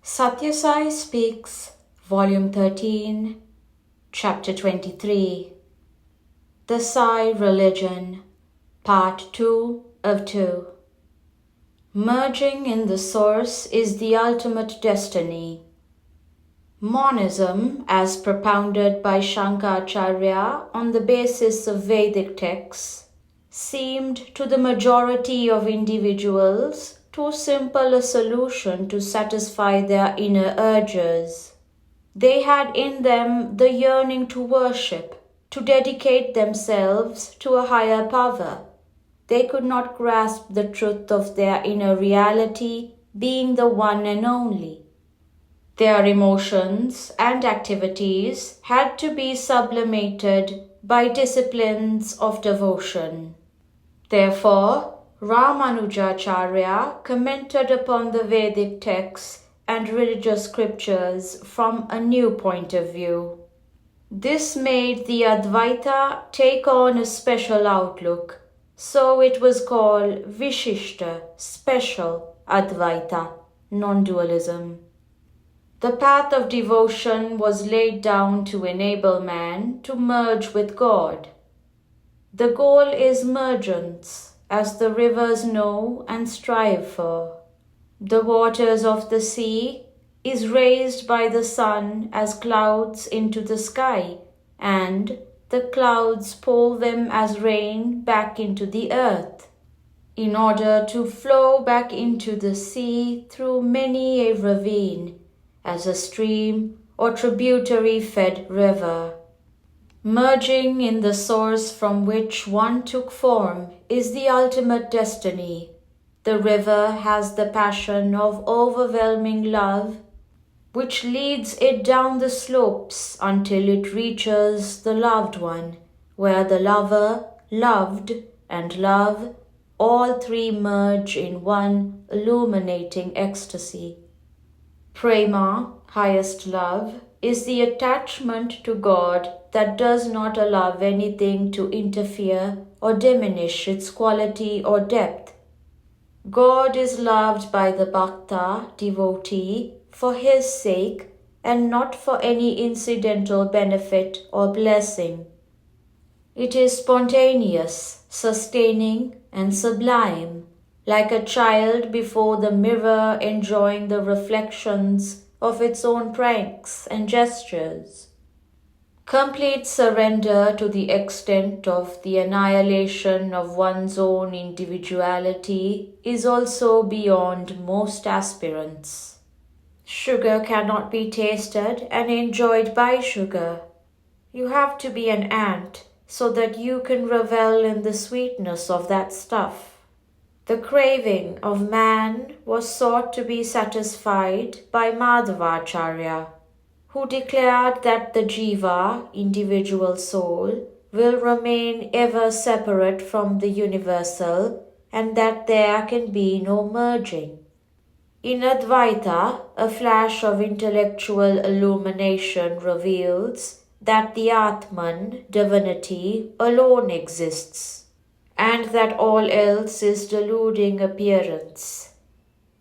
Sathya Sai Speaks, Volume 13, Chapter 23. The Sai Religion, Part 2 of 2. Merging in the Source is the ultimate destiny. Monism, as propounded by Shankaracharya on the basis of Vedic texts, seemed to the majority of individuals too simple a solution to satisfy their inner urges. They had in them the yearning to worship, to dedicate themselves to a higher power. They could not grasp the truth of their inner reality being the one and only. Their emotions and activities had to be sublimated by disciplines of devotion. Therefore, Ramanujacharya commented upon the Vedic texts and religious scriptures from a new point of view. This made the Advaita take on a special outlook, so it was called Vishishta, special Advaita, non-dualism. The path of devotion was laid down to enable man to merge with God. The goal is mergence, as the rivers know and strive for. The waters of the sea is raised by the sun as clouds into the sky, and the clouds pull them as rain back into the earth, in order to flow back into the sea through many a ravine, as a stream or tributary-fed river. Merging in the source from which one took form is the ultimate destiny. The river has the passion of overwhelming love, which leads it down the slopes until it reaches the loved one, where the lover, loved, and love all three merge in one illuminating ecstasy. Prema, highest love, is the attachment to God that does not allow anything to interfere or diminish its quality or depth. God is loved by the bhakta, devotee, for his sake and not for any incidental benefit or blessing. It is spontaneous, sustaining, and sublime, like a child before the mirror enjoying the reflections of its own pranks and gestures. Complete surrender to the extent of the annihilation of one's own individuality is also beyond most aspirants. Sugar cannot be tasted and enjoyed by sugar. You have to be an ant so that you can revel in the sweetness of that stuff. The craving of man was sought to be satisfied by Madhavacharya, who declared that the jiva, individual soul, will remain ever separate from the universal and that there can be no merging. In Advaita, a flash of intellectual illumination reveals that the Atman, divinity, alone exists, and that all else is deluding appearance.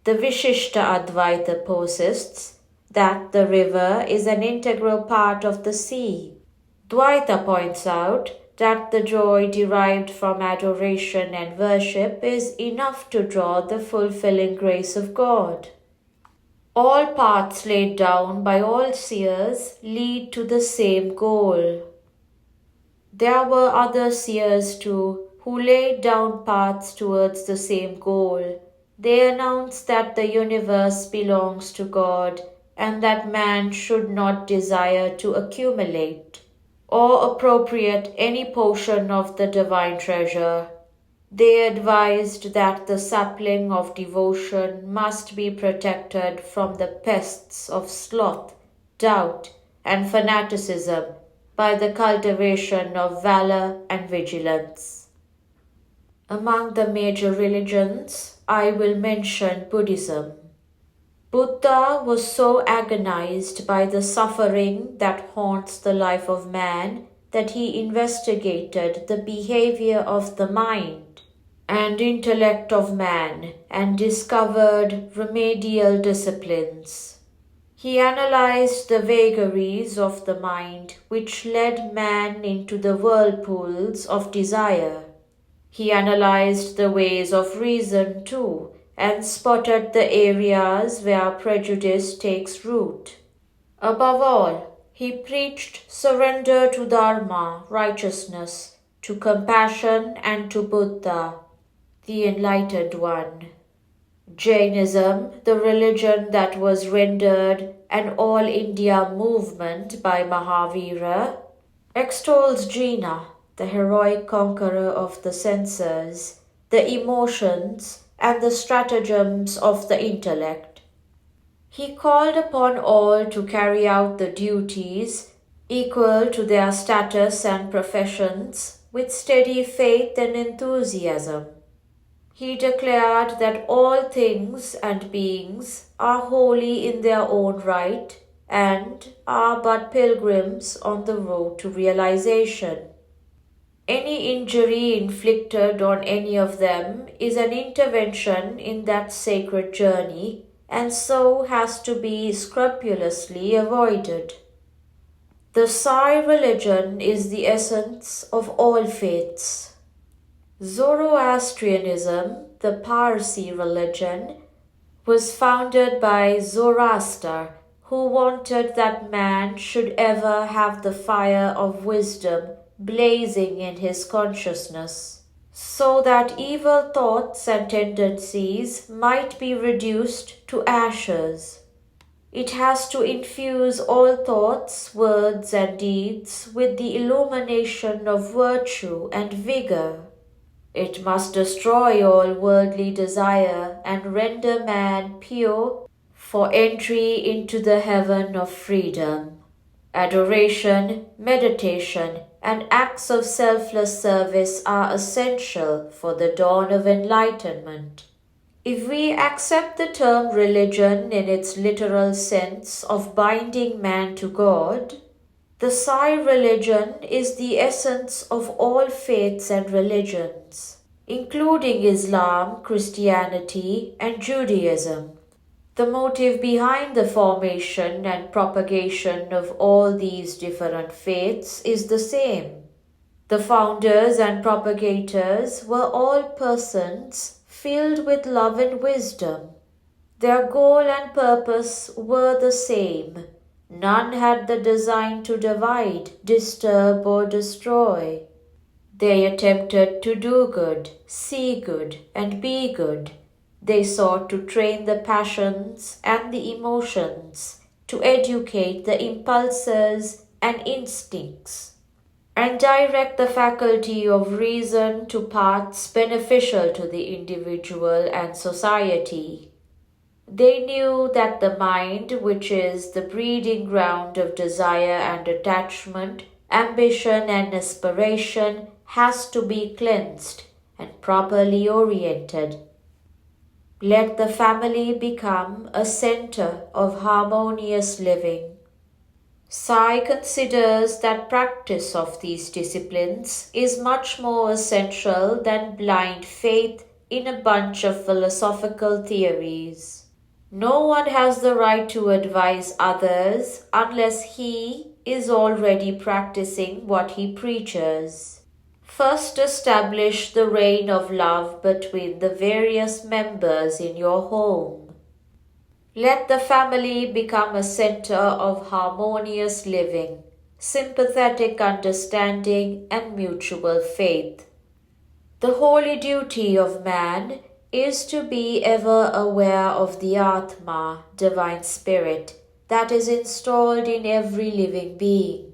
The Vishishta Advaita persists that the river is an integral part of the sea. Dvaita points out that the joy derived from adoration and worship is enough to draw the fulfilling grace of God. All paths laid down by all seers lead to the same goal. There were other seers too, who laid down paths towards the same goal. They announced that the universe belongs to God and that man should not desire to accumulate or appropriate any portion of the divine treasure. They advised that the sapling of devotion must be protected from the pests of sloth, doubt, and fanaticism by the cultivation of valor and vigilance. Among the major religions, I will mention Buddhism. Buddha was so agonized by the suffering that haunts the life of man that he investigated the behavior of the mind and intellect of man and discovered remedial disciplines. He analyzed the vagaries of the mind which led man into the whirlpools of desire. He analyzed the ways of reason too, and spotted the areas where prejudice takes root. Above all, he preached surrender to Dharma, righteousness, to compassion and to Buddha, the Enlightened One. Jainism, the religion that was rendered an all-India movement by Mahavira, extols Jina, the heroic conqueror of the senses, the emotions, and the stratagems of the intellect. He called upon all to carry out the duties equal to their status and professions with steady faith and enthusiasm. He declared that all things and beings are holy in their own right and are but pilgrims on the road to realization. Any injury inflicted on any of them is an intervention in that sacred journey and so has to be scrupulously avoided. The Sai religion is the essence of all faiths. Zoroastrianism, the Parsi religion, was founded by Zoroaster, who wanted that man should ever have the fire of wisdom blazing in his consciousness, so that evil thoughts and tendencies might be reduced to ashes. It has to infuse all thoughts, words, and deeds with the illumination of virtue and vigor. It must destroy all worldly desire and render man pure for entry into the heaven of freedom. Adoration, meditation, and acts of selfless service are essential for the dawn of enlightenment. If we accept the term religion in its literal sense of binding man to God, the Sai religion is the essence of all faiths and religions, including Islam, Christianity, and Judaism. The motive behind the formation and propagation of all these different faiths is the same. The founders and propagators were all persons filled with love and wisdom. Their goal and purpose were the same. None had the design to divide, disturb, or destroy. They attempted to do good, see good, and be good. They sought to train the passions and the emotions, to educate the impulses and instincts, and direct the faculty of reason to paths beneficial to the individual and society. They knew that the mind, which is the breeding ground of desire and attachment, ambition and aspiration, has to be cleansed and properly oriented. Let the family become a center of harmonious living. Sai considers that practice of these disciplines is much more essential than blind faith in a bunch of philosophical theories. No one has the right to advise others unless he is already practicing what he preaches. First, establish the reign of love between the various members in your home. Let the family become a center of harmonious living, sympathetic understanding, and mutual faith. The holy duty of man is to be ever aware of the Atma, divine spirit, that is installed in every living being.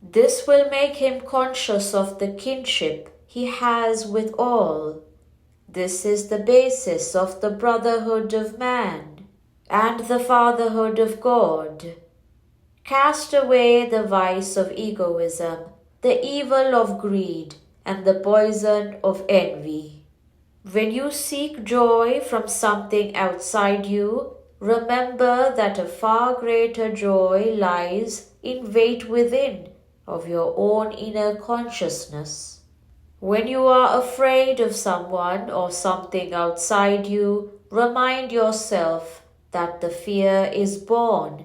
This will make him conscious of the kinship he has with all. This is the basis of the brotherhood of man and the fatherhood of God. Cast away the vice of egoism, the evil of greed, and the poison of envy. When you seek joy from something outside you, remember that a far greater joy lies in wait within of your own inner consciousness. When you are afraid of someone or something outside you, remind yourself that the fear is born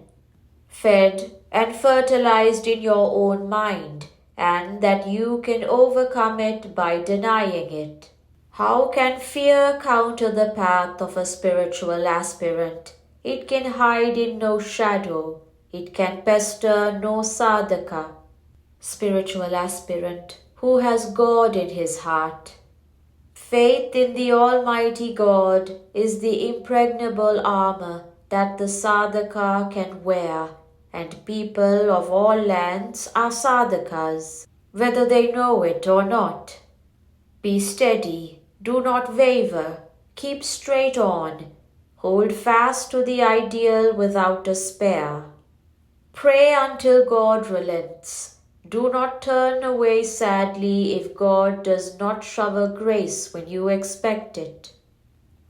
fed and fertilized in your own mind, and that you can overcome it by denying it. How can fear counter the path of a spiritual aspirant? It can hide in no shadow. It can pester no sadhaka. Spiritual aspirant who has God in his heart. Faith in the Almighty God is the impregnable armor that the sadhaka can wear, and people of all lands are sadhakas, whether they know it or not. Be steady, do not waver, keep straight on, hold fast to the ideal without despair. Pray until God relents. Do not turn away sadly if God does not shower grace when you expect it.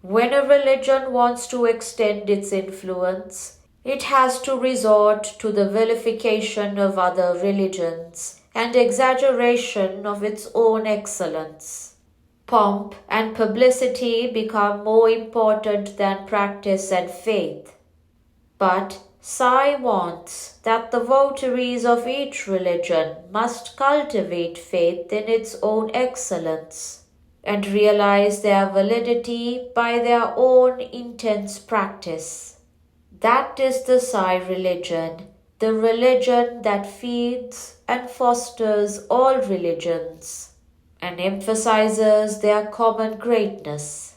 When a religion wants to extend its influence, it has to resort to the vilification of other religions and exaggeration of its own excellence. Pomp and publicity become more important than practice and faith. But Sai wants that the votaries of each religion must cultivate faith in its own excellence and realize their validity by their own intense practice. That is the Sai religion, the religion that feeds and fosters all religions and emphasizes their common greatness.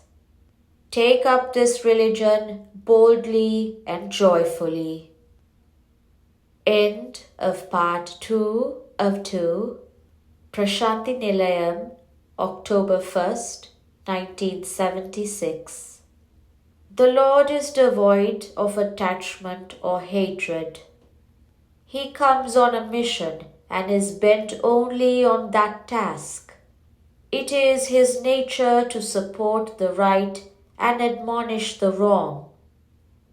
Take up this religion boldly and joyfully. End of Part 2 of 2. Prashanti Nilayam, October 1st, 1976. The Lord is devoid of attachment or hatred. He comes on a mission and is bent only on that task. It is his nature to support the right and admonish the wrong.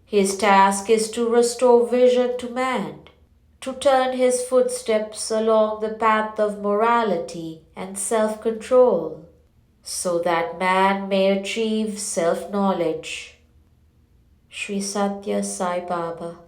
His task is to restore vision to man, to turn his footsteps along the path of morality and self-control, so that man may achieve self-knowledge. Sri Sathya Sai Baba.